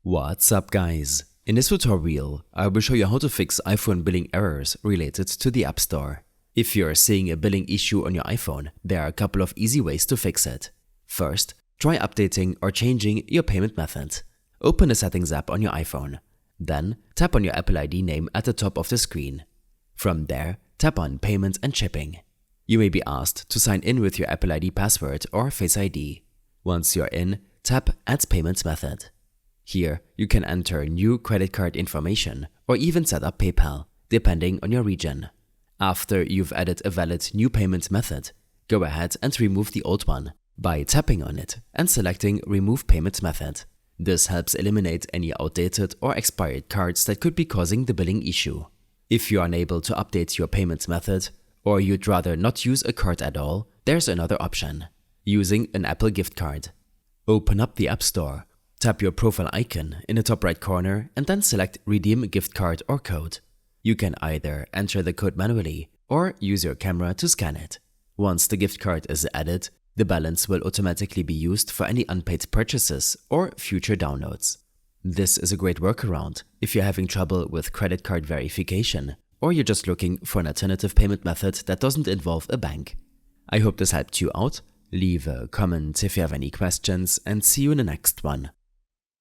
What's up guys? In this tutorial, I will show you how to fix iPhone billing errors related to the App Store. If you're seeing a billing issue on your iPhone, there are a couple of easy ways to fix it. First, try updating or changing your payment method. Open the Settings app on your iPhone. Then, tap on your Apple ID name at the top of the screen. From there, tap on Payment and Shipping. You may be asked to sign in with your Apple ID password or Face ID. Once you're in, tap Add Payment Method. Here, you can enter new credit card information or even set up PayPal, depending on your region. After you've added a valid new payment method, go ahead and remove the old one by tapping on it and selecting Remove Payment Method. This helps eliminate any outdated or expired cards that could be causing the billing issue. If you're unable to update your payment method, or you'd rather not use a card at all, there's another option: using an Apple gift card. Open up the App Store. Tap your profile icon in the top right corner and then select Redeem Gift Card or Code. You can either enter the code manually or use your camera to scan it. Once the gift card is added, the balance will automatically be used for any unpaid purchases or future downloads. This is a great workaround if you're having trouble with credit card verification or you're just looking for an alternative payment method that doesn't involve a bank. I hope this helped you out. Leave a comment if you have any questions and see you in the next one.